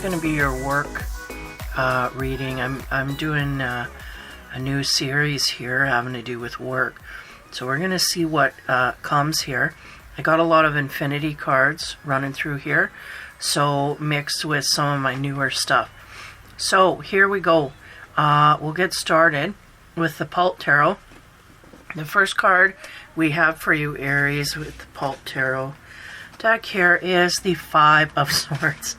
going to be your work reading. I'm doing a new series here having to do with work. So we're going to see what comes here. I got a lot of infinity cards running through here, so mixed with some of my newer stuff. So here we go. We'll get started with the Pult Tarot. The first card we have for you, Aries, with the Pult Tarot deck here is the Five of Swords.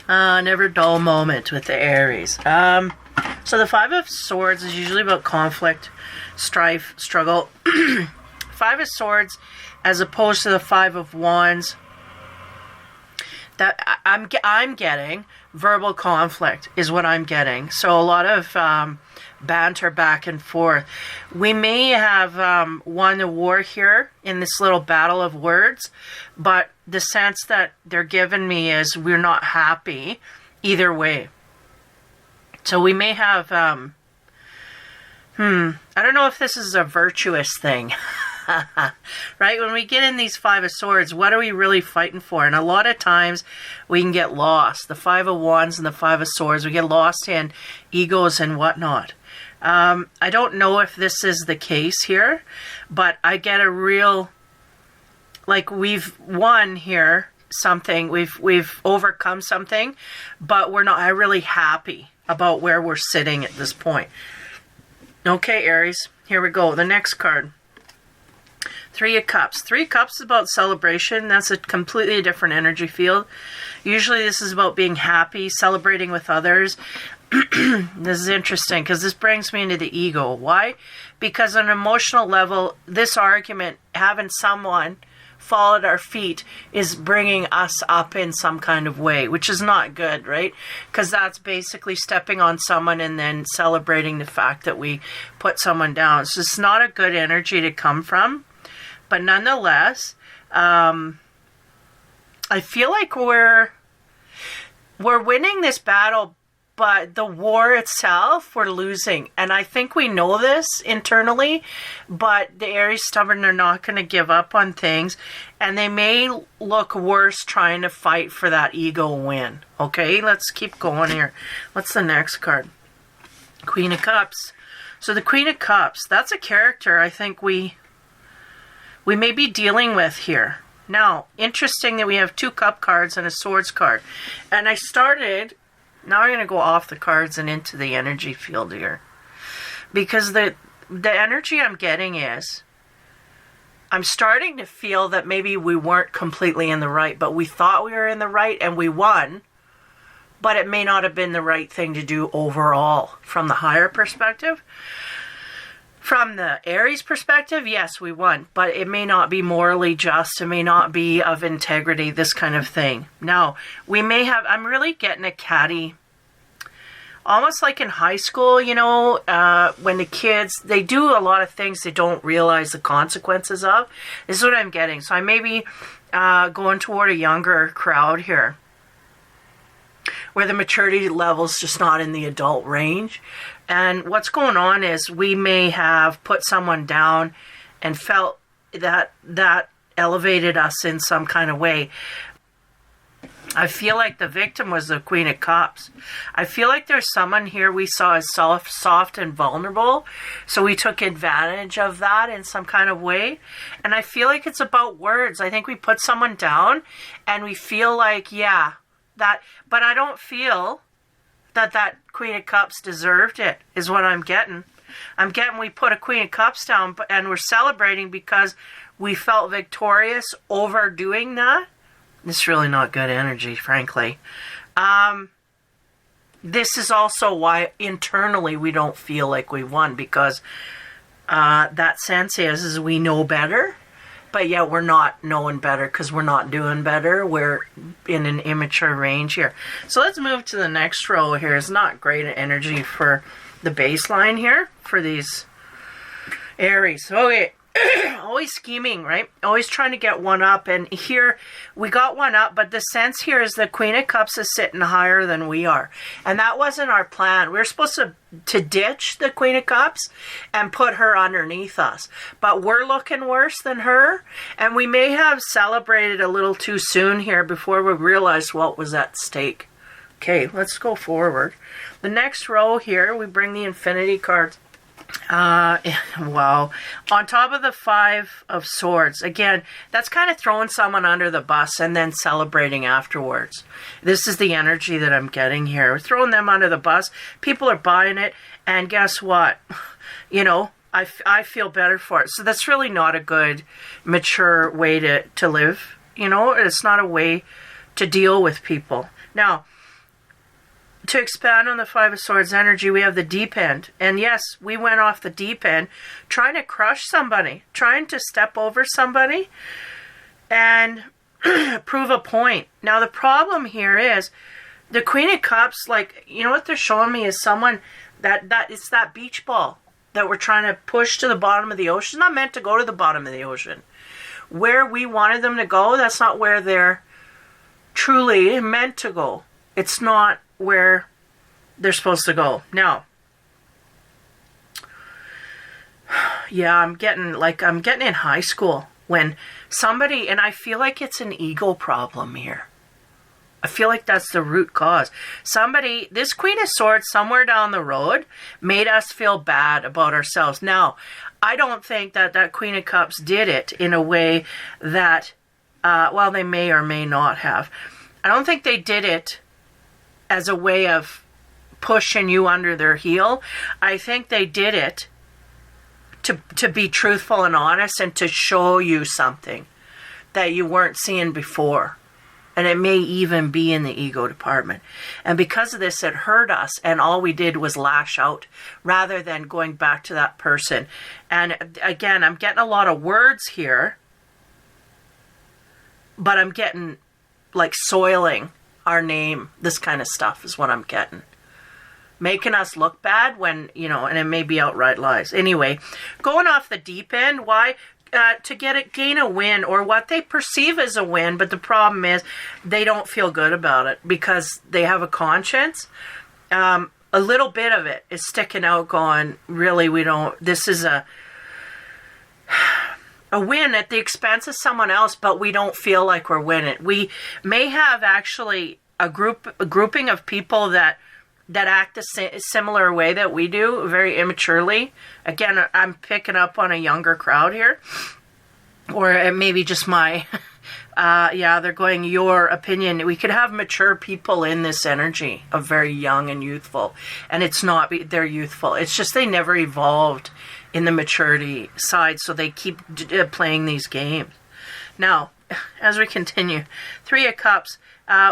Never dull moment with the Aries. So the Five of Swords is usually about conflict, strife, struggle. Five of Swords, as opposed to the Five of Wands, that I'm getting verbal conflict is what I'm getting. So a lot of banter back and forth. We may have won the war here in this little battle of words, but the sense that they're giving me is we're not happy either way. So we may have, I don't know if this is a virtuous thing. Right? When we get in these Five of Swords, what are we really fighting for? And a lot of times we can get lost. The Five of Wands and the Five of Swords, we get lost in egos and whatnot. I don't know if this is the case here, but I get a real, like, we've won here something, we've overcome something, but we're not really happy about where we're sitting at this point. Okay, Aries, here we go. The next card. Three of Cups. Three of Cups is about celebration. That's a completely different energy field. Usually this is about being happy, celebrating with others. This is interesting because this brings me into the ego. Why? Because on an emotional level, this argument, having someone fall at our feet, is bringing us up in some kind of way, which is not good, right? Because that's basically stepping on someone and then celebrating the fact that we put someone down. So it's not a good energy to come from. But nonetheless, I feel like we're winning this battle, but the war itself, we're losing. And I think we know this internally, but the Aries stubborn, they're not going to give up on things. And they may look worse trying to fight for that ego win. Okay, let's keep going here. What's the next card? Queen of Cups. So the Queen of Cups, that's a character I think we may be dealing with here. Now, interesting that we have two cup cards and a swords card. And I started, now I'm going to go off the cards and into the energy field here. Because the energy I'm getting is, I'm starting to feel that maybe we weren't completely in the right, but we thought we were in the right and we won. But it may not have been the right thing to do overall from the higher perspective. From the Aries perspective, yes, we won, but it may not be morally just, it may not be of integrity, this kind of thing. Now, we may have, I'm really getting a catty, almost like in high school, you know, when the kids, they do a lot of things they don't realize the consequences of. This is what I'm getting. So I may be going toward a younger crowd here, where the maturity level's just not in the adult range. And what's going on is we may have put someone down and felt that elevated us in some kind of way. I feel like the victim was the Queen of Cups. I feel like there's someone here we saw as soft and vulnerable, so we took advantage of that in some kind of way. And I feel like it's about words. I think we put someone down and we feel like, yeah, that, but I don't feel that Queen of Cups deserved it, is what I'm getting. I'm getting we put a Queen of Cups down and we're celebrating because we felt victorious over doing that. It's really not good energy, frankly. This is also why internally we don't feel like we won, because that sense is we know better. But yet we're not knowing better because we're not doing better. We're in an immature range here. So let's move to the next row here. It's not great energy for the baseline here for these Aries. Okay, always scheming, right? Always trying to get one up. And here we got one up, but the sense here is the Queen of Cups is sitting higher than we are. And that wasn't our plan. We were supposed to ditch the Queen of Cups and put her underneath us. But we're looking worse than her. And we may have celebrated a little too soon here before we realized what was at stake. Okay, let's go forward. The next row here, we bring the infinity cards. Wow. On top of the 5 of Swords, again, that's kind of throwing someone under the bus and then celebrating afterwards. This is the energy that I'm getting here. We're throwing them under the bus. People are buying it, and guess what? You know, I feel better for it. So that's really not a good, mature way to live. You know, it's not a way to deal with people. Now, to expand on the 5 of Swords energy, we have the deep end. And yes, we went off the deep end trying to crush somebody, trying to step over somebody and prove a point. Now, the problem here is the Queen of Cups, like, you know what they're showing me is someone that it's that beach ball that we're trying to push to the bottom of the ocean. It's not meant to go to the bottom of the ocean. Where we wanted them to go, that's not where they're truly meant to go. It's not where they're supposed to go. Now, yeah, I'm getting in high school when somebody, and I feel like it's an ego problem here. I feel like that's the root cause. Somebody, this Queen of Swords somewhere down the road made us feel bad about ourselves. Now, I don't think that Queen of Cups did it in a way that, well, they may or may not have. I don't think they did it as a way of pushing you under their heel. I think they did it to be truthful and honest and to show you something that you weren't seeing before. And it may even be in the ego department. And because of this, it hurt us. And all we did was lash out rather than going back to that person. And again, I'm getting a lot of words here. But I'm getting like soiling our name. This kind of stuff is what I'm getting. Making us look bad when, you know, and it may be outright lies. Anyway, going off the deep end, why? To gain a win or what they perceive as a win, but the problem is they don't feel good about it because they have a conscience. A little bit of it is sticking out going, really, we don't, this is a win at the expense of someone else, but we don't feel like we're winning. We may have actually a grouping of people that act a similar way that we do, very immaturely. Again, I'm picking up on a younger crowd here. Or it may be just my, yeah, they're going, your opinion. We could have mature people in this energy of very young and youthful. And it's not, they're youthful. It's just they never evolved in the maturity side, so they keep playing these games. Now, as we continue, 3 of Cups.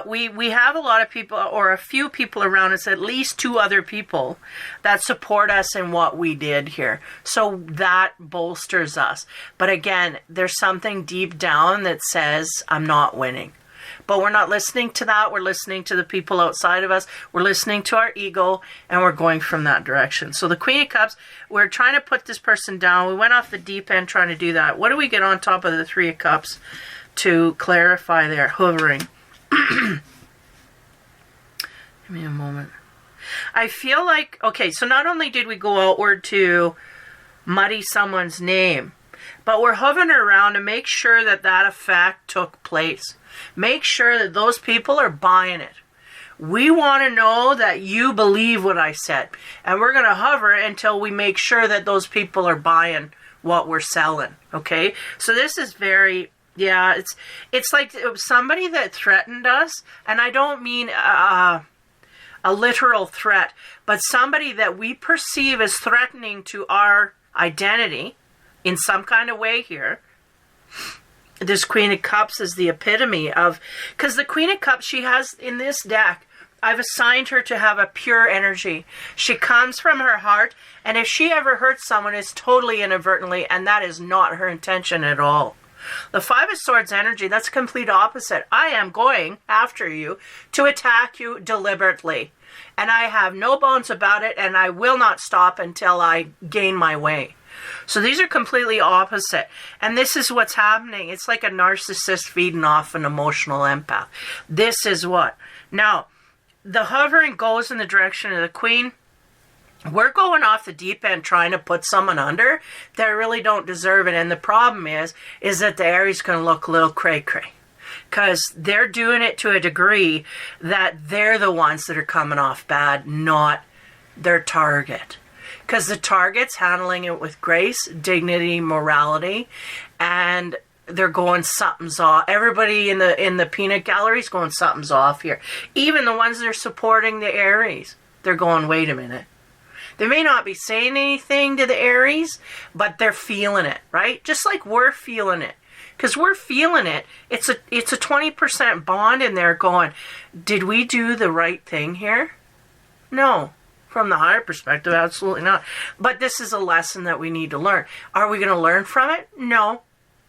We have a lot of people, or a few people around us, at least 2 other people that support us in what we did here. So that bolsters us. But again, there's something deep down that says, I'm not winning. But we're not listening to that. We're listening to the people outside of us. We're listening to our ego, and we're going from that direction. So the Queen of Cups, we're trying to put this person down. We went off the deep end trying to do that. What do we get on top of the 3 of Cups to clarify there? Hovering. Give me a moment. I feel like, okay, so not only did we go outward to muddy someone's name, but we're hovering around to make sure that that effect took place. Make sure that those people are buying it. We want to know that you believe what I said. And we're going to hover until we make sure that those people are buying what we're selling. Okay? So this is very... yeah, it's like somebody that threatened us, and I don't mean a literal threat, but somebody that we perceive as threatening to our identity in some kind of way here. This Queen of Cups is the epitome of, because the Queen of Cups, she has in this deck, I've assigned her to have a pure energy. She comes from her heart, and if she ever hurts someone, it's totally inadvertently, and that is not her intention at all. The 5 of Swords energy, that's complete opposite. I am going after you to attack you deliberately. And I have no bones about it, and I will not stop until I gain my way. So these are completely opposite. And this is what's happening. It's like a narcissist feeding off an emotional empath. This is what. Now, the hovering goes in the direction of the Queen. We're going off the deep end trying to put someone under that really don't deserve it. And the problem is that the Aries going to look a little cray-cray. because they're doing it to a degree that they're the ones that are coming off bad, not their target. Because the target's handling it with grace, dignity, morality, and they're going something's off. Everybody in the peanut gallery is going something's off here. Even the ones that are supporting the Aries, they're going, wait a minute. They may not be saying anything to the Aries, but they're feeling it, right? Just like we're feeling it. Because we're feeling it. It's a 20% bond in there going, did we do the right thing here? No. From the higher perspective, absolutely not. But this is a lesson that we need to learn. Are we going to learn from it? No.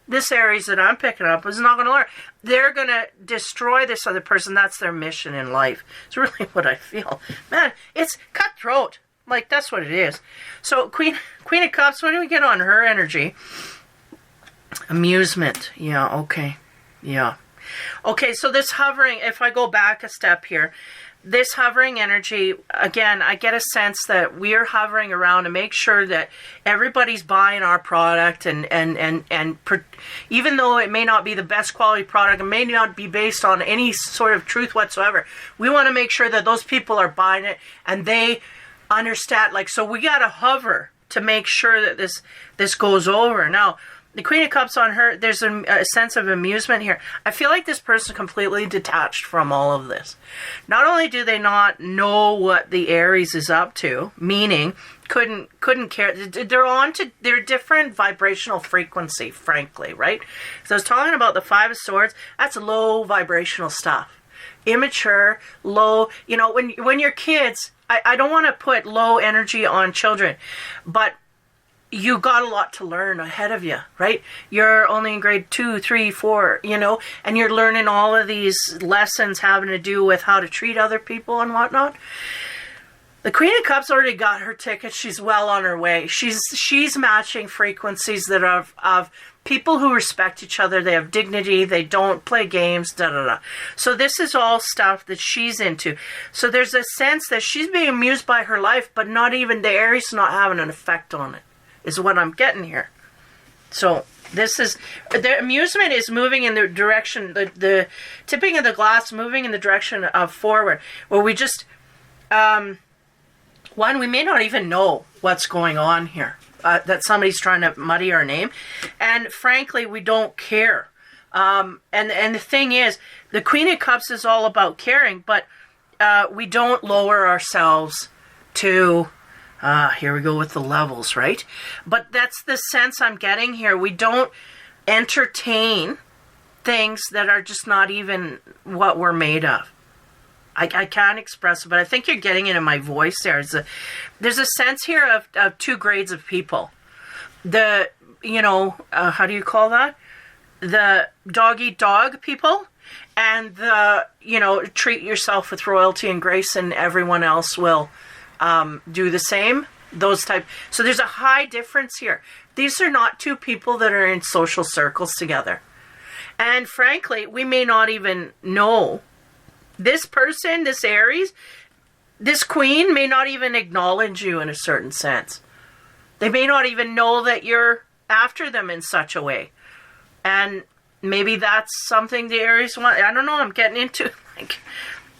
This Aries that I'm picking up is not going to learn. They're going to destroy this other person. That's their mission in life. It's really what I feel. Man, it's cutthroat. Like, that's what it is. So, Queen of Cups, what do we get on her energy? Amusement. Yeah, okay. Yeah. Okay, so this hovering, if I go back a step here, this hovering energy, again, I get a sense that we're hovering around to make sure that everybody's buying our product and even though it may not be the best quality product, it may not be based on any sort of truth whatsoever, we want to make sure that those people are buying it and they understand, like, so we got to hover to make sure that this goes over. Now, the Queen of Cups on her, there's a sense of amusement here. I feel like this person is completely detached from all of this. Not only do they not know what the Aries is up to, meaning couldn't care. They're on to their different vibrational frequency, frankly, right? So I was talking about the Five of Swords. That's low vibrational stuff. Immature, low, you know, when you're kids, I don't want to put low energy on children, but you got a lot to learn ahead of you, right? You're only in grade 2, 3, 4, you know, and you're learning all of these lessons having to do with how to treat other people and whatnot. The Queen of Cups already got her ticket. She's well on her way. She's matching frequencies that are of people who respect each other. They have dignity. They don't play games, da-da-da. So this is all stuff that she's into. So there's a sense that she's being amused by her life, but not even the Aries not having an effect on it, is what I'm getting here. So this is, the amusement is moving in the direction, the tipping of the glass moving in the direction of forward, where we just, one, we may not even know what's going on here, that somebody's trying to muddy our name, and frankly, we don't care. And the thing is, the Queen of Cups is all about caring, but we don't lower ourselves to... here we go with the levels, right? But that's the sense I'm getting here. We don't entertain things that are just not even what we're made of. I can't express it, but I think you're getting it in my voice there. There's a sense here of two grades of people. The, you know, how do you call that? The dog-eat-dog people, and the, you know, treat yourself with royalty and grace and everyone else will... do the same, those type. So there's a high difference here. These are not two people that are in social circles together. And frankly, we may not even know. This person, this Aries, this Queen may not even acknowledge you in a certain sense. They may not even know that you're after them in such a way. And maybe that's something the Aries want. I don't know, I'm getting into,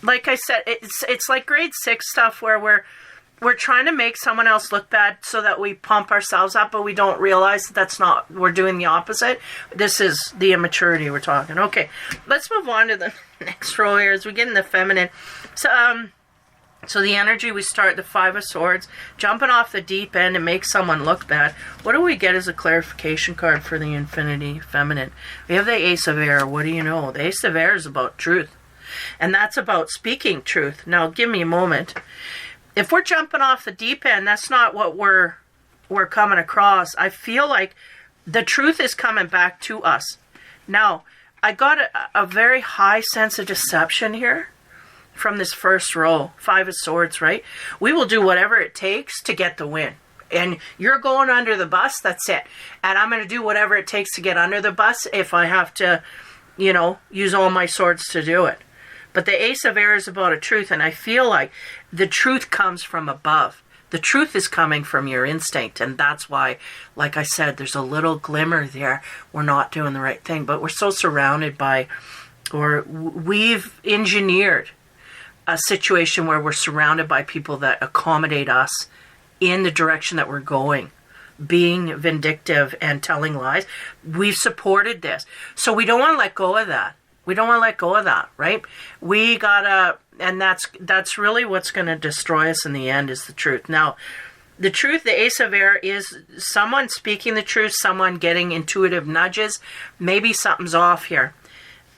like I said, it's like grade 6 stuff where we're trying to make someone else look bad so that we pump ourselves up, but we don't realize that that's not, we're doing the opposite. This is the immaturity we're talking. Okay, let's move on to the next row here as we get in the feminine. So the energy, we start the Five of Swords, jumping off the deep end and make someone look bad. What do we get as a clarification card for the infinity feminine? We have the Ace of Air. What do you know? The Ace of Air is about truth. And that's about speaking truth. Now, give me a moment. If we're jumping off the deep end, that's not what we're coming across. I feel like the truth is coming back to us. Now, I got a very high sense of deception here from this first row. Five of Swords, right? We will do whatever it takes to get the win. And you're going under the bus, that's it. And I'm going to do whatever it takes to get under the bus if I have to, you know, use all my swords to do it. But the Ace of Air is about a truth, and I feel like the truth comes from above. The truth is coming from your instinct, and that's why, like I said, there's a little glimmer there. We're not doing the right thing, but we're so surrounded by or we've engineered a situation where we're surrounded by people that accommodate us in the direction that we're going, being vindictive and telling lies. We've supported this. So we don't want to let go of that. We don't want to let go of that, right? We gotta, and that's really what's going to destroy us in the end, is the truth. Now, the truth, the Ace of Air, is someone speaking the truth, someone getting intuitive nudges. Maybe something's off here.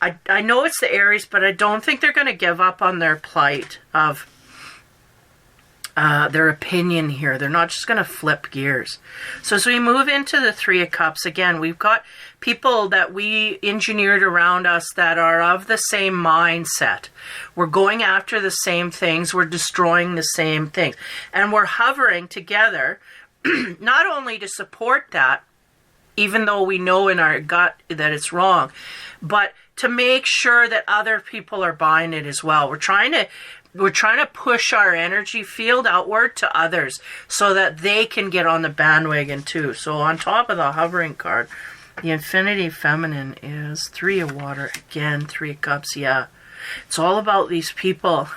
I know it's the Aries, but I don't think they're going to give up on their plight of their opinion here. They're not just going to flip gears. So as we move into the Three of Cups, again, we've got people that we engineered around us that are of the same mindset. We're going after the same things. We're destroying the same things. And we're hovering together, not only to support that, even though we know in our gut that it's wrong, but to make sure that other people are buying it as well. We're trying to push our energy field outward to others so that they can get on the bandwagon too. So on top of the hovering card, the Infinity Feminine is Three of Water. Again, Three of Cups, yeah. It's all about these people.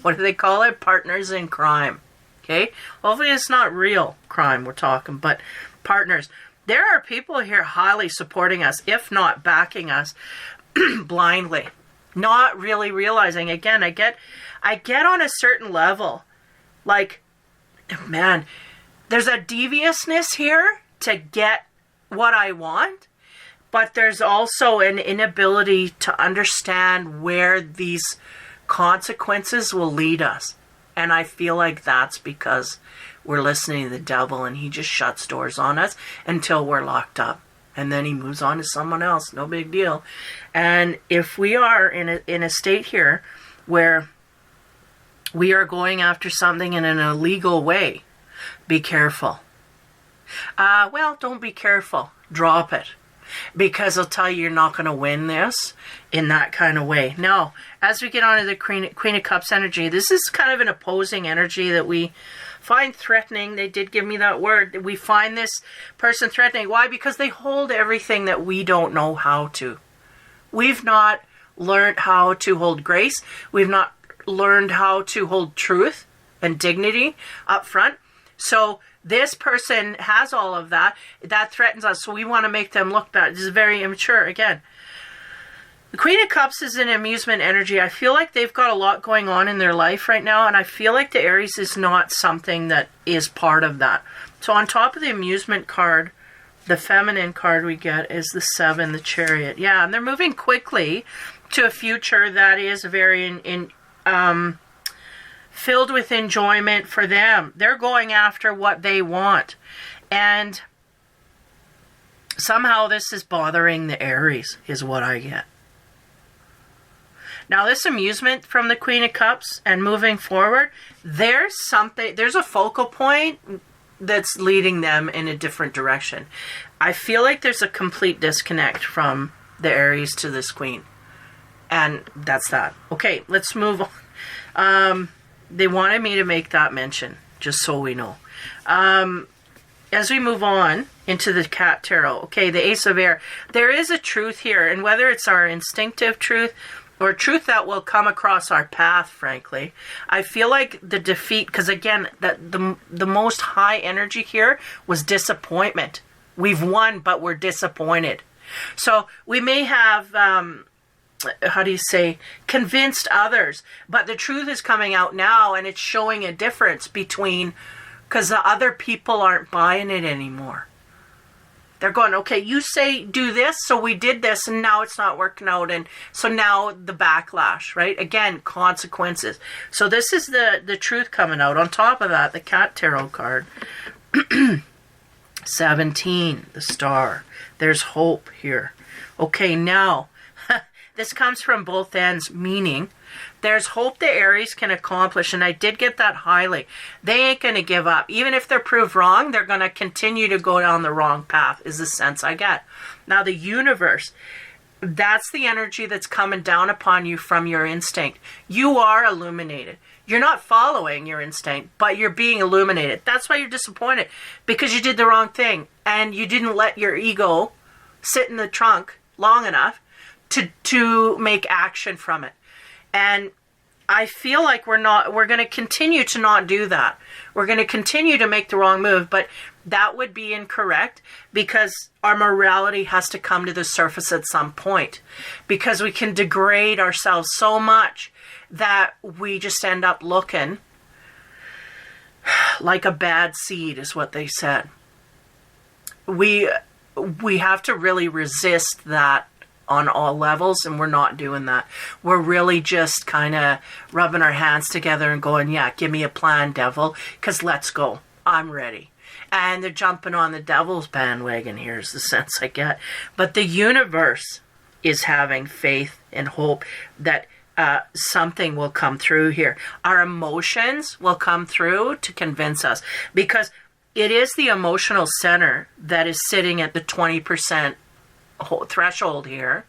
What do they call it? Partners in crime. Okay? Hopefully it's not real crime we're talking, but partners. There are people here highly supporting us, if not backing us blindly. Not really realizing. Again, I get on a certain level, like, man, there's a deviousness here to get what I want, but there's also an inability to understand where these consequences will lead us. And I feel like that's because we're listening to the devil, and he just shuts doors on us until we're locked up. And then he moves on to someone else. No big deal. And if we are in a state here where we are going after something in an illegal way, be careful. Well, don't be careful. Drop it. Because I'll tell you, you're not going to win this in that kind of way. Now, as we get on to the Queen of Cups energy, this is kind of an opposing energy that we find threatening. They did give me that word. We find this person threatening. Why? Because they hold everything that we don't know how to. We've not learned how to hold grace. We've not learned how to hold truth and dignity up front. So this person has all of that. That threatens us. So we want to make them look bad. This is very immature. Again, the Queen of Cups is an amusement energy. I feel like they've got a lot going on in their life right now, and I feel like the Aries is not something that is part of that. So on top of the amusement card, the feminine card we get is the Seven, the Chariot. Yeah, and they're moving quickly to a future that is very filled with enjoyment for them. They're going after what they want. And somehow this is bothering the Aries, is what I get. Now, this amusement from the Queen of Cups and moving forward, there's a focal point that's leading them in a different direction. I feel like there's a complete disconnect from the Aries to this Queen. And that's that. Okay, let's move on. They wanted me to make that mention, just so we know. As we move on into the Cat Tarot, okay, the Ace of Air, there is a truth here, and whether it's our instinctive truth or truth that will come across our path, frankly, I feel like the defeat, because again, the most high energy here was disappointment. We've won, but we're disappointed. So we may have, convinced others, but the truth is coming out now, and it's showing a difference between, because the other people aren't buying it anymore. They're going, okay, you say do this, so we did this, and now it's not working out, and so now the backlash, right? Again, consequences. So this is the truth coming out. On top of that, the Cat Tarot card, 17, the Star. There's hope here. Okay, now, this comes from both ends, meaning there's hope the Aries can accomplish, and I did get that highly. They ain't going to give up. Even if they're proved wrong, they're going to continue to go down the wrong path, is the sense I get. Now, the universe, that's the energy that's coming down upon you from your instinct. You are illuminated. You're not following your instinct, but you're being illuminated. That's why you're disappointed, because you did the wrong thing, and you didn't let your ego sit in the trunk long enough to make action from it. And I feel like we're going to continue to not do that. We're going to continue to make the wrong move, but that would be incorrect, because our morality has to come to the surface at some point, because we can degrade ourselves so much that we just end up looking like a bad seed, is what they said. We have to really resist that on all levels, and we're not doing that. We're really just kind of rubbing our hands together and going, yeah, give me a plan, devil, because let's go. I'm ready. And they're jumping on the devil's bandwagon, here's the sense I get. But the universe is having faith and hope that something will come through here. Our emotions will come through to convince us, because it is the emotional center that is sitting at the 20% threshold here,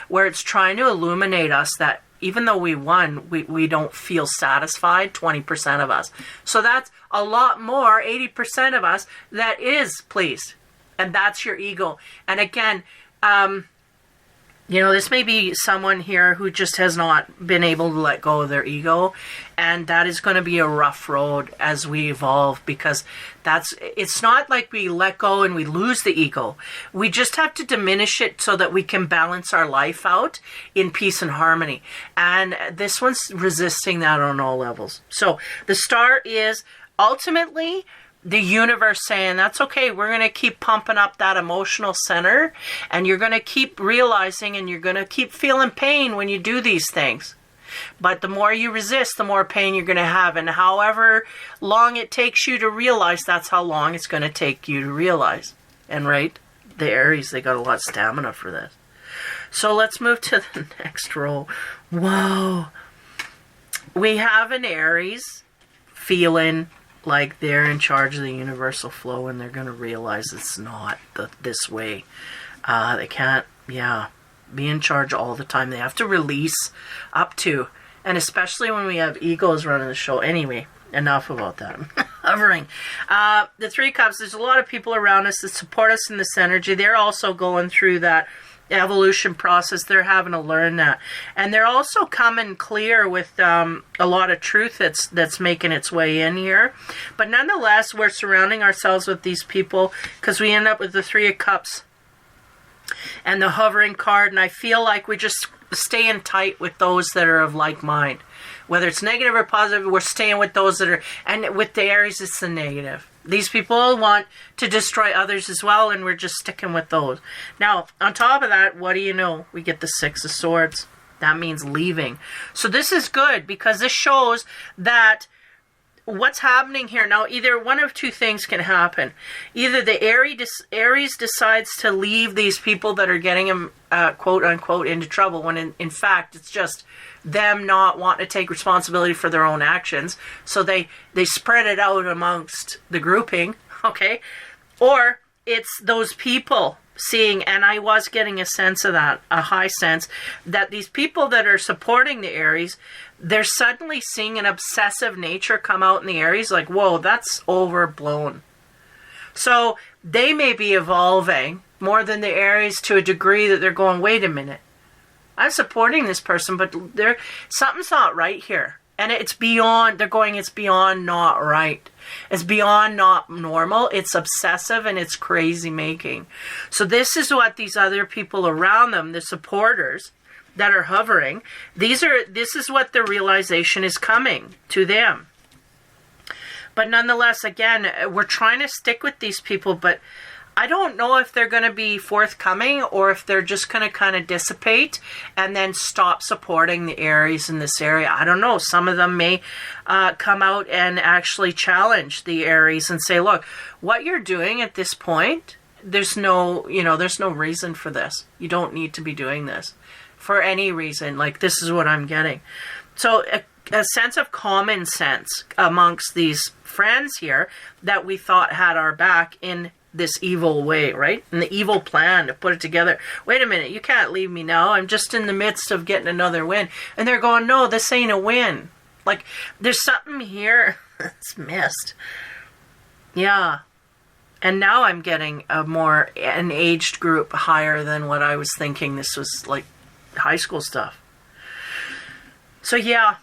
where it's trying to illuminate us that even though we won, we don't feel satisfied, 20% of us. So that's a lot more, 80% of us, that is pleased. And that's your ego. And again, this may be someone here who just has not been able to let go of their ego. And that is going to be a rough road as we evolve, because it's not like we let go and we lose the ego. We just have to diminish it so that we can balance our life out in peace and harmony. And this one's resisting that on all levels. So the star is ultimately the universe saying, that's okay, we're going to keep pumping up that emotional center, and you're going to keep realizing, and you're going to keep feeling pain when you do these things. But the more you resist, the more pain you're going to have. And however long it takes you to realize, that's how long it's going to take you to realize. And right, the Aries, they got a lot of stamina for this. So let's move to the next row. Whoa. We have an Aries feeling like they're in charge of the universal flow, and they're going to realize it's not this way. They can't, be in charge all the time. They have to release up to, and especially when we have egos running the show. Anyway, enough about that. Hovering. The Three Cups, there's a lot of people around us that support us in this energy. They're also going through that evolution process. They're having to learn that, and they're also coming clear with a lot of truth that's making its way in here. But nonetheless, we're surrounding ourselves with these people, because we end up with the Three of Cups and the Hovering card, and I feel like we just staying tight with those that are of like mind, whether it's negative or positive. We're staying with those that are, and with the Aries, it's the negative. These people want to destroy others as well, and we're just sticking with those. Now, on top of that, what do you know? We get the Six of Swords. That means leaving. So this is good, because this shows that what's happening here. Now, either one of two things can happen. Either the Aries decides to leave these people that are getting them, quote-unquote, into trouble, when in fact, it's just them not wanting to take responsibility for their own actions. So they spread it out amongst the grouping, okay? Or it's those people seeing, and I was getting a sense of that, a high sense, that these people that are supporting the Aries, they're suddenly seeing an obsessive nature come out in the Aries, like, whoa, that's overblown. So they may be evolving more than the Aries to a degree that they're going, wait a minute, I'm supporting this person, but something's not right here. And it's beyond not right. It's beyond not normal. It's obsessive, and it's crazy making. So this is what these other people around them, the supporters that are hovering, this is what the realization is coming to them. But nonetheless, again, we're trying to stick with these people, but I don't know if they're going to be forthcoming, or if they're just going to kind of dissipate and then stop supporting the Aries in this area. I don't know. Some of them may come out and actually challenge the Aries and say, look, what you're doing at this point, there's no reason for this. You don't need to be doing this for any reason. Like, this is what I'm getting. So a sense of common sense amongst these friends here that we thought had our back in this evil way, right? And the evil plan to put it together. Wait a minute, you can't leave me now. I'm just in the midst of getting another win. And they're going, no, this ain't a win. Like, there's something here that's missed. Yeah. And now I'm getting an aged group higher than what I was thinking. This was like high school stuff. So yeah,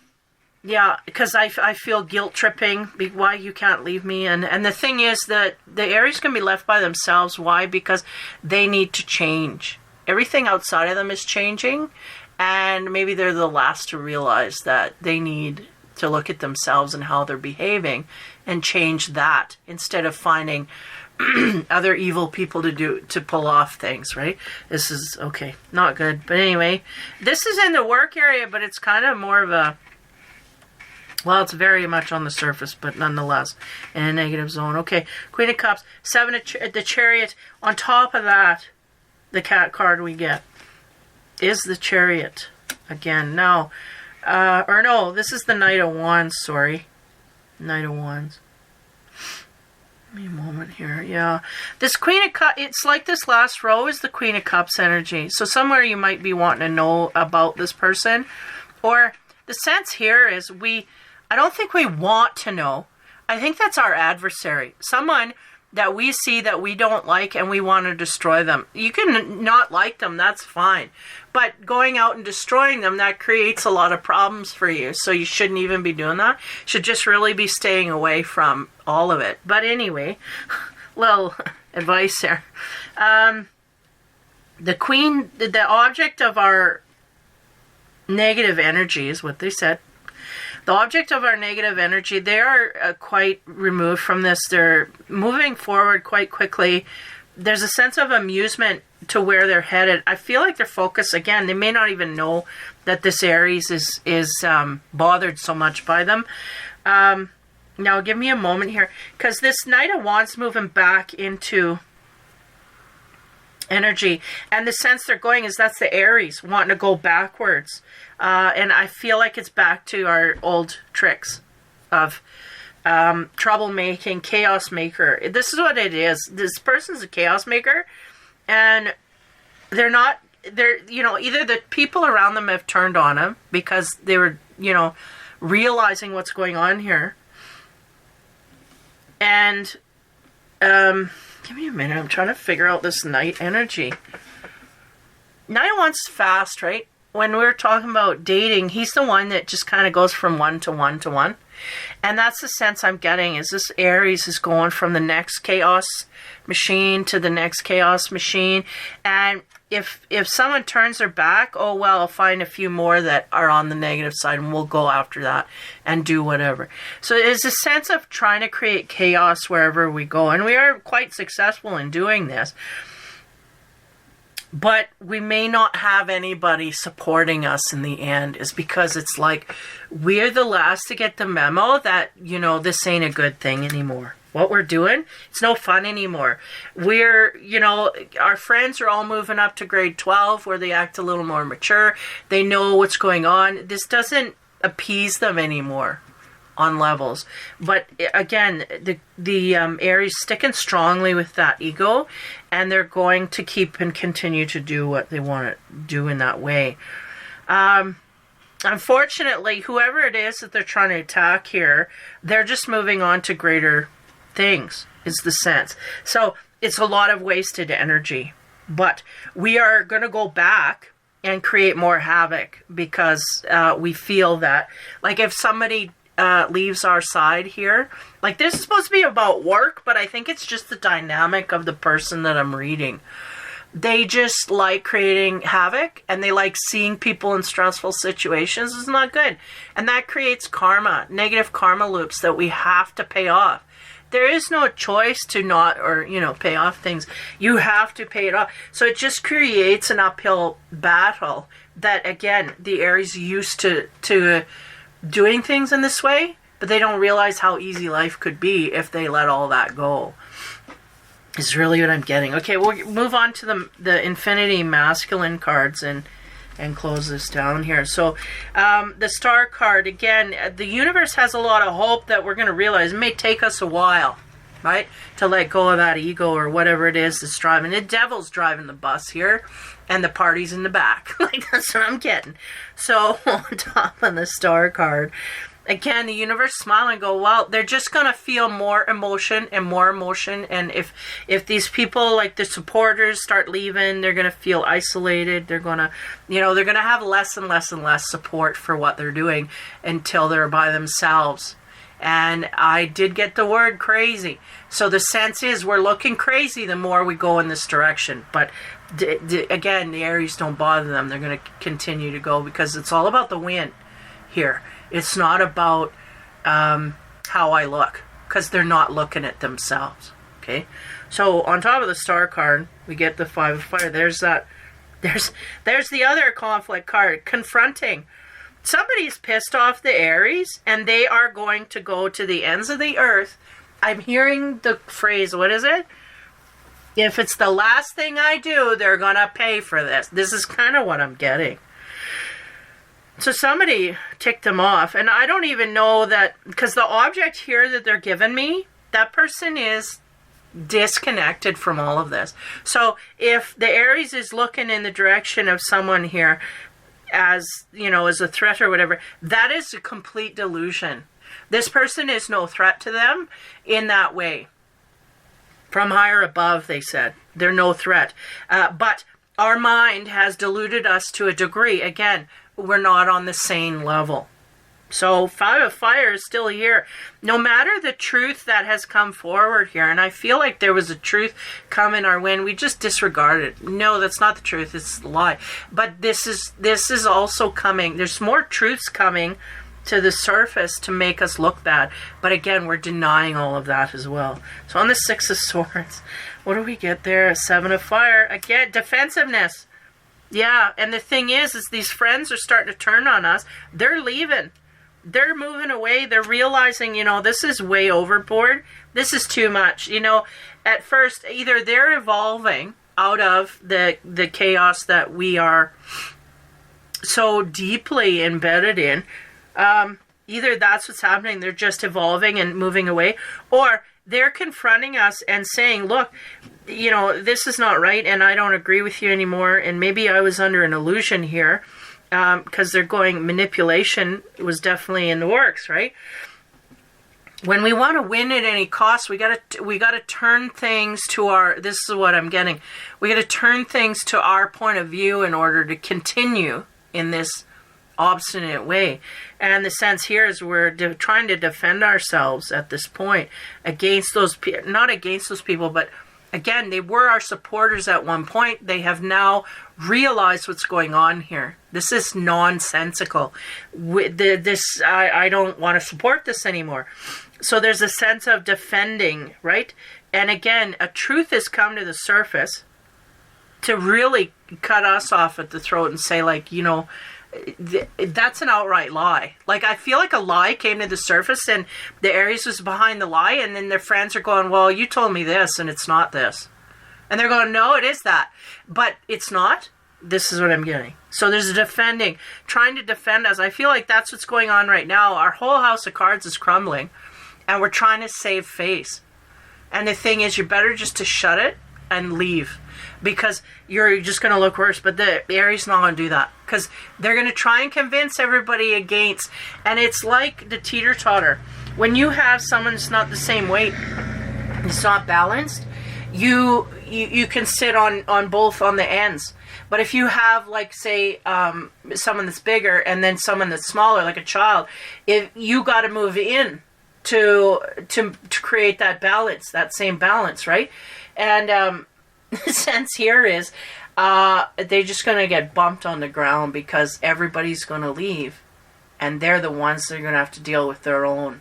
because I feel guilt tripping. Why you can't leave me? And the thing is that the Aries can be left by themselves. Why? Because they need to change. Everything outside of them is changing, and maybe they're the last to realize that they need to look at themselves and how they're behaving and change that instead of finding other evil people to pull off things, right? This is, okay, not good. But anyway, this is in the work area, but it's kind of more of a, well, it's very much on the surface, but nonetheless in a negative zone. Okay, Queen of Cups, 7 of the Chariot. On top of that, the cat card we get is the Chariot again. Now, or no, this is the Knight of Wands, sorry. Knight of Wands. Give me a moment here. Yeah. This Queen of Cups, it's like this last row is the Queen of Cups energy. So somewhere you might be wanting to know about this person. Or the sense here is I don't think we want to know. I think that's our adversary. Someone that we see that we don't like and we want to destroy them. You can not like them, that's fine. But going out and destroying them, that creates a lot of problems for you. So you shouldn't even be doing that. You should just really be staying away from all of it. But anyway, little advice there. The Queen, the object of our negative energy is what they said. The object of our negative energy, they are quite removed from this. They're moving forward quite quickly. There's a sense of amusement to where they're headed. I feel like they're focused, again, they may not even know that this Aries is bothered so much by them. Now, give me a moment here, because this Knight of Wands moving back into energy, and the sense they're going is that's the Aries wanting to go backwards. And I feel like it's back to our old tricks of troublemaking, chaos maker. This is what it is. This person's a chaos maker, and they're, either the people around them have turned on them because they were, realizing what's going on here. And, give me a minute. I'm trying to figure out this Knight energy. Knight wants fast, right? When we're talking about dating, he's the one that just kind of goes from one to one to one. And that's the sense I'm getting, is this Aries is going from the next chaos machine to the next chaos machine. And if someone turns their back, oh, well, I'll find a few more that are on the negative side and we'll go after that and do whatever. So it's a sense of trying to create chaos wherever we go. And we are quite successful in doing this. But we may not have anybody supporting us in the end, is because it's like we're the last to get the memo that, this ain't a good thing anymore. What we're doing, it's no fun anymore. We're, our friends are all moving up to grade 12 where they act a little more mature. They know what's going on. This doesn't appease them anymore on levels. But again, the Aries sticking strongly with that ego, and they're going to keep and continue to do what they want to do in that way. Unfortunately, whoever it is that they're trying to attack here, they're just moving on to greater things, is the sense. So it's a lot of wasted energy. But we are going to go back and create more havoc because we feel that, like, if somebody leaves our side here, like, this is supposed to be about work, but I think it's just the dynamic of the person that I'm reading. They just like creating havoc, and they like seeing people in stressful situations. It's not good, and that creates karma, negative karma loops that we have to pay off. There is no choice to not, or pay off things. You have to pay it off. So it just creates an uphill battle that, again, the Aries used to doing things in this way, but they don't realize how easy life could be if they let all that go, is really what I'm getting. Okay, we'll move on to the Infinity Masculine cards and close this down here. So the Star card, again, the universe has a lot of hope that we're going to realize. It may take us a while, right, to let go of that ego or whatever it is that's driving. The devil's driving the bus here, and the party's in the back. Like, that's what I'm getting. So on top of the Star card, Again, the universe smile and go, well, they're just going to feel more emotion and more emotion. And if these people, like the supporters, start leaving, they're going to feel isolated. They're going to, they're going to have less and less and less support for what they're doing until they're by themselves. And I did get the word crazy. So the sense is we're looking crazy the more we go in this direction. But again, the Aries don't bother them. They're going to continue to go because it's all about the win here. It's not about how I look, because they're not looking at themselves. Okay, so on top of the Star card, we get the Five of Fire. There's the other conflict card, confronting. Somebody's pissed off the Aries, and they are going to go to the ends of the earth. I'm hearing the phrase, what is it? If it's the last thing I do, they're gonna pay for this. This is kind of what I'm getting. So somebody ticked them off, and I don't even know that, because the object here that they're giving me, that person is disconnected from all of this. So if the Aries is looking in the direction of someone here as, as a threat or whatever, that is a complete delusion. This person is no threat to them in that way. From higher above, they said. They're no threat. But our mind has deluded us to a degree. Again, we're not on the same level. So Five of Fire is still here. No matter the truth that has come forward here, and I feel like there was a truth coming our way, and we just disregarded it. No, that's not the truth. It's a lie. But this is also coming. There's more truths coming to the surface to make us look bad. But again, we're denying all of that as well. So on the Six of Swords, what do we get there? Seven of Fire. Again, defensiveness. Yeah, and the thing is these friends are starting to turn on us. They're leaving. They're moving away. They're realizing, this is way overboard. This is too much. At first, either they're evolving out of the chaos that we are so deeply embedded in. Either that's what's happening. They're just evolving and moving away. Or they're confronting us and saying, look, this is not right, and I don't agree with you anymore, and maybe I was under an illusion here, because they're going, manipulation was definitely in the works, right? When we want to win at any cost, we gotta turn things to our, this is what I'm getting, we gotta turn things to our point of view in order to continue in this obstinate way. And the sense here is we're trying to defend ourselves at this point against those, not against those people, but again, they were our supporters at one point. They have now realized what's going on here. This is nonsensical. I don't want to support this anymore. So there's a sense of defending, right? And again, a truth has come to the surface to really cut us off at the throat and say, like, that's an outright lie. Like, I feel like a lie came to the surface and the Aries was behind the lie, and then their friends are going, well, you told me this and it's not this. And they're going, no, it is that. But it's not. This is what I'm getting. So there's a defending, trying to defend us. I feel like that's what's going on right now. Our whole house of cards is crumbling, and we're trying to save face. And the thing is, you're better just to shut it and leave, because you're just going to look worse. But the Aries not going to do that, because they're going to try and convince everybody against. And it's like the teeter-totter. When you have someone that's not the same weight, it's not balanced, you can sit on both on the ends. But if you have, like, say, someone that's bigger and then someone that's smaller, like a child, if you got to move in to create that balance, that same balance, right? And the sense here is they're just going to get bumped on the ground because everybody's going to leave, and they're the ones that are going to have to deal with their own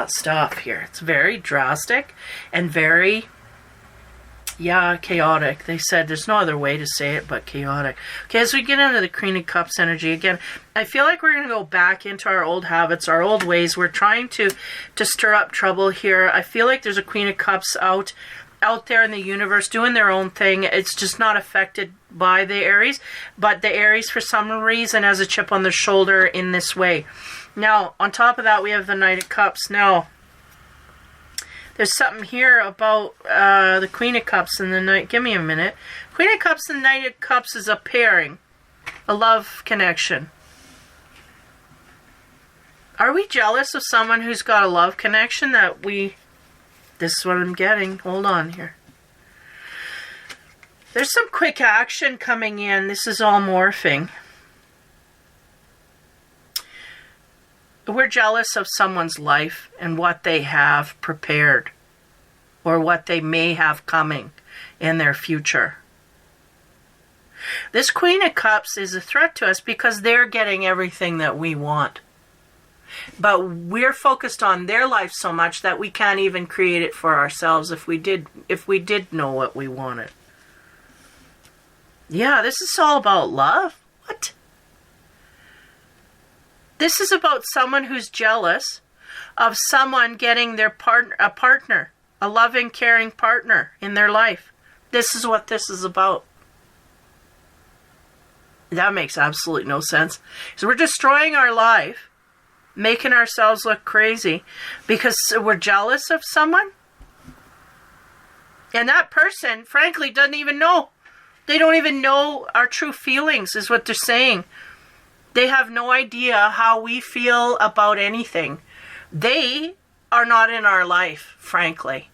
stuff here. It's very drastic and very, chaotic. They said there's no other way to say it but chaotic. Okay, as we get into the Queen of Cups energy, again, I feel like we're going to go back into our old habits, our old ways. We're trying to stir up trouble here. I feel like there's a Queen of Cups out there in the universe doing their own thing. It's just not affected by the Aries, but the Aries for some reason has a chip on their shoulder in this way. Now, on top of that, we have the Knight of Cups. Now, there's something here about the Queen of Cups and the Knight. Give me a minute. Queen of Cups and Knight of Cups is a pairing, a love connection. Are we jealous of someone who's got a love connection that we... This is what I'm getting. Hold on here. There's some quick action coming in. This is all morphing. We're jealous of someone's life and what they have prepared or what they may have coming in their future. This Queen of Cups is a threat to us because they're getting everything that we want. But we're focused on their life so much that we can't even create it for ourselves if we did know what we wanted. Yeah, this is all about love. What? This is about someone who's jealous of someone getting their partner, a loving, caring partner in their life. This is what this is about. That makes absolutely no sense. So we're destroying our life, making ourselves look crazy because we're jealous of someone. And that person, frankly, doesn't even know. They don't even know our true feelings, is what they're saying. They have no idea how we feel about anything. They are not in our life, frankly.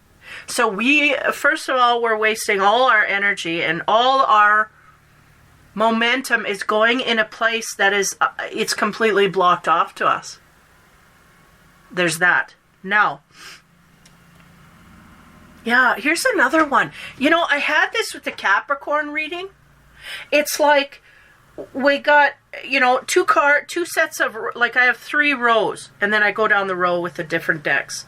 So we, first of all, we're wasting all our energy and all our momentum is going in a place that is, it's completely blocked off to us. There's that. Now, yeah, here's another one. You know, I had this with the Capricorn reading. It's like we got, you know, two sets of, like I have 3 rows, and then I go down the row with the different decks.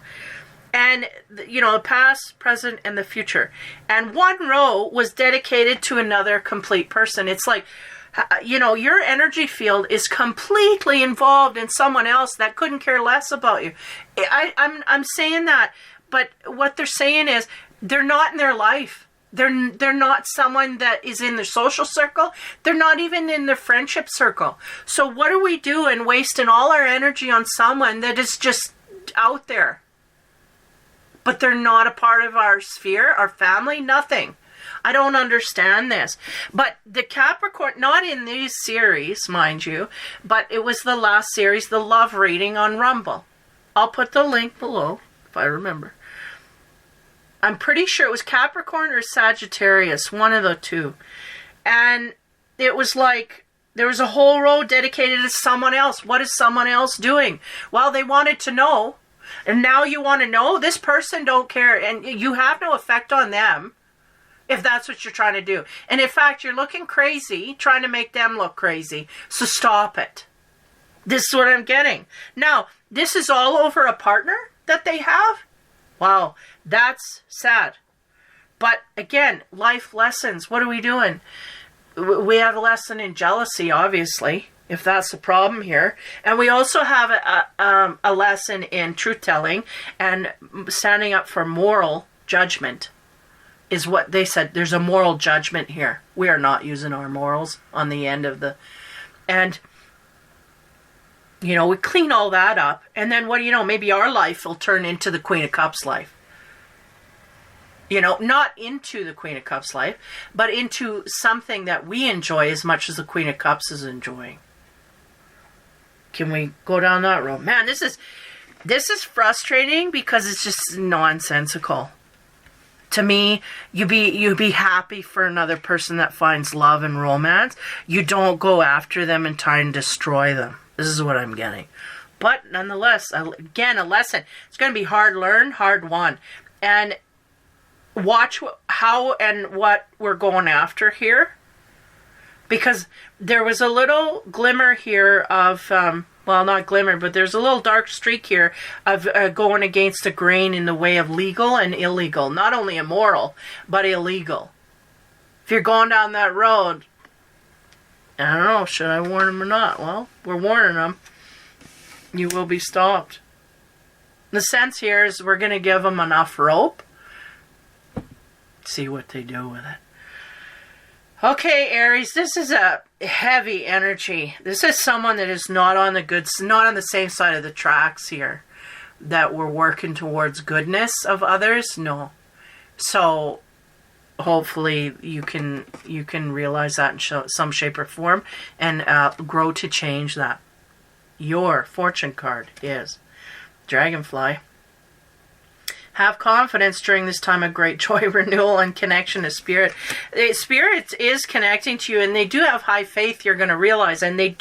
And, you know, the past, present, and the future. And one row was dedicated to another complete person. It's like, you know, your energy field is completely involved in someone else that couldn't care less about you. I'm saying that, but what they're saying is they're not in their life. They're not someone that is in their social circle. They're not even in their friendship circle. So what are we doing, wasting all our energy on someone that is just out there? But they're not a part of our sphere, our family, nothing. I don't understand this. But the Capricorn, not in these series, mind you, but it was the last series, the love reading on Rumble. I'll put the link below, if I remember. I'm pretty sure it was Capricorn or Sagittarius, one of the two. And it was like, there was a whole row dedicated to someone else. What is someone else doing? Well, they wanted to know. And now you want to know? This person don't care. And you have no effect on them if that's what you're trying to do. And in fact, you're looking crazy, trying to make them look crazy. So stop it. This is what I'm getting. Now, this is all over a partner that they have? Wow, that's sad. But again, life lessons. What are we doing? We have a lesson in jealousy, obviously, if that's the problem here. And we also have a lesson in truth-telling and standing up for moral judgment is what they said. There's a moral judgment here. We are not using our morals on the end of the... And, you know, we clean all that up. And then what do you know? Maybe our life will turn into the Queen of Cups life. You know, not into the Queen of Cups life, but into something that we enjoy as much as the Queen of Cups is enjoying. Can we go down that road? Man, this is frustrating because it's just nonsensical. To me, you be happy for another person that finds love and romance. You don't go after them and try and destroy them. This is what I'm getting. But nonetheless, again, a lesson. It's going to be hard learned, hard won. And watch how and what we're going after here. Because there was a little glimmer here of, well, not glimmer, but there's a little dark streak here of going against the grain in the way of legal and illegal. Not only immoral, but illegal. If you're going down that road, I don't know, should I warn them or not? Well, we're warning them. You will be stopped. The sense here is we're going to give them enough rope. See what they do with it. Okay, Aries, this is a heavy energy. This is someone that is not on the same side of the tracks here. That we're working towards goodness of others. No. So hopefully you can realize that in some shape or form and grow to change that. Your fortune card is Dragonfly. Have confidence during this time of great joy, renewal, and connection to Spirit. Spirit is connecting to you, and they do have high faith, you're going to realize. And they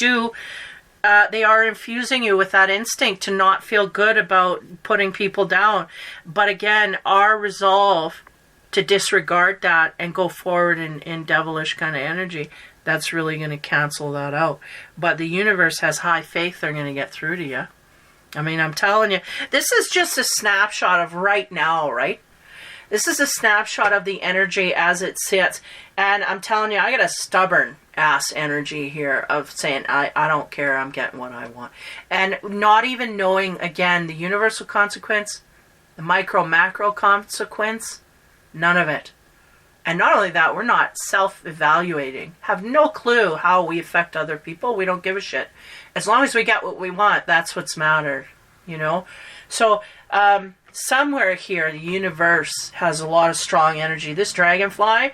are infusing you with that instinct to not feel good about putting people down. But again, our resolve to disregard that and go forward in devilish kind of energy, that's really going to cancel that out. But the universe has high faith they're going to get through to you. I mean, I'm telling you, this is just a snapshot of right now, right? This is a snapshot of the energy as it sits. And I'm telling you, I got a stubborn ass energy here of saying, I don't care, I'm getting what I want. And not even knowing, again, the universal consequence, the micro, macro consequence, none of it. And not only that, we're not self-evaluating. Have no clue how we affect other people. We don't give a shit. As long as we get what we want, that's what's mattered, you know? So, somewhere here, the universe has a lot of strong energy. This dragonfly,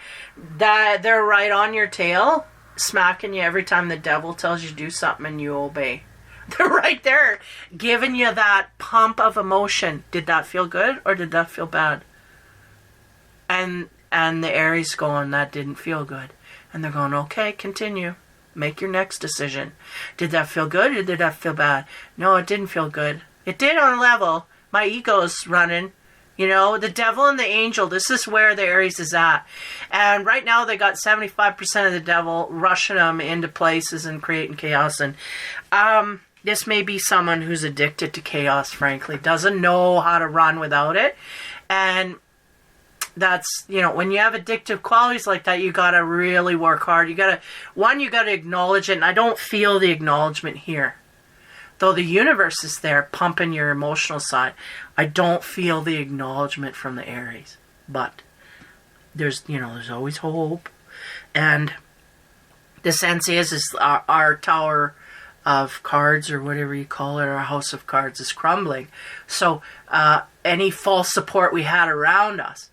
that they're right on your tail, smacking you every time the devil tells you to do something and you obey. They're right there, giving you that pump of emotion. Did that feel good or did that feel bad? And the Aries going, that didn't feel good. And they're going, okay, continue. Make your next decision. Did that feel good or did that feel bad? No, it didn't feel good. It did on a level. My ego's running. You know, the devil and the angel, this is where the Aries is at. And right now they got 75% of the devil rushing them into places and creating chaos. And this may be someone who's addicted to chaos, frankly. Doesn't know how to run without it. And that's, you know, when you have addictive qualities like that, you got to really work hard. You got to acknowledge it. And I don't feel the acknowledgement here. Though the universe is there pumping your emotional side, I don't feel the acknowledgement from the Aries. But there's always hope. And the sense is our tower of cards, or whatever you call it, our house of cards, is crumbling. So any false support we had around us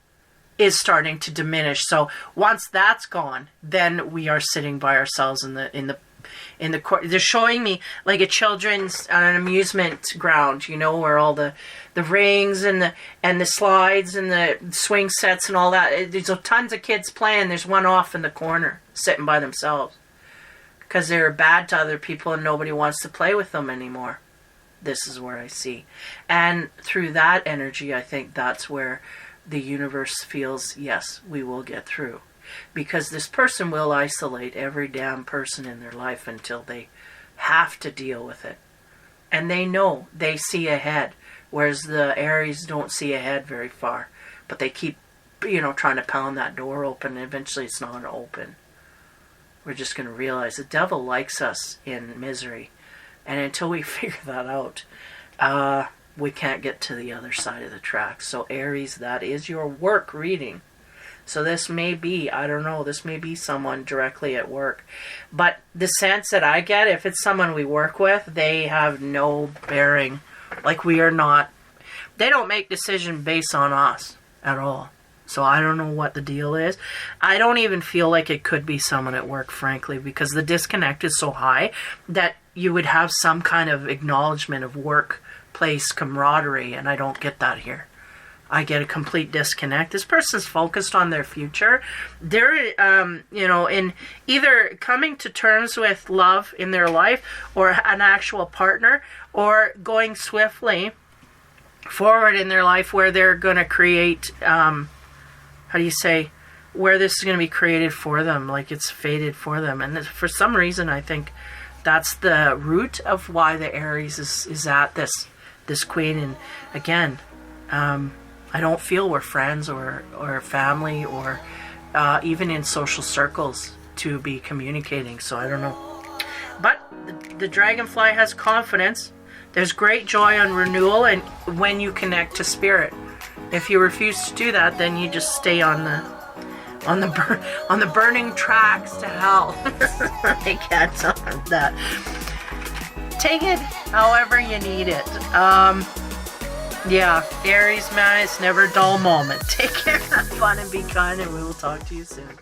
is starting to diminish. So once that's gone, then we are sitting by ourselves in the court. They're showing me like a children's an amusement ground, you know, where all the rings and the slides and the swing sets and all that. There's tons of kids playing. There's one off in the corner sitting by themselves because they're bad to other people and nobody wants to play with them anymore. This is where I see. And through that energy, I think that's where the universe feels, yes, we will get through. Because this person will isolate every damn person in their life until they have to deal with it. And they know, they see ahead. Whereas the Aries don't see ahead very far. But they keep, trying to pound that door open. And eventually it's not going to open. We're just going to realize the devil likes us in misery. And until we figure that out, we can't get to the other side of the tracks. So Aries, that is your work reading. So this may be, I don't know, this may be someone directly at work. But the sense that I get, if it's someone we work with, they have no bearing. Like we are not, they don't make decisions based on us at all. So I don't know what the deal is. I don't even feel like it could be someone at work, frankly, because the disconnect is so high that you would have some kind of acknowledgement of workplace camaraderie, and I don't get that here. I get a complete disconnect. This person's focused on their future. They're, in either coming to terms with love in their life or an actual partner, or going swiftly forward in their life where they're going to create, where this is going to be created for them, like it's fated for them. And for some reason, I think that's the root of why the Aries is at this queen. And again, I don't feel we're friends or family or even in social circles to be communicating. So I don't know. But the dragonfly has confidence. There's great joy and renewal, and when you connect to spirit. If you refuse to do that, then you just stay on the burning tracks to hell. I can't tell that. Take it however you need it. Yeah, Aries, man, it's never a dull moment. Take care, have fun, and be kind, and we will talk to you soon.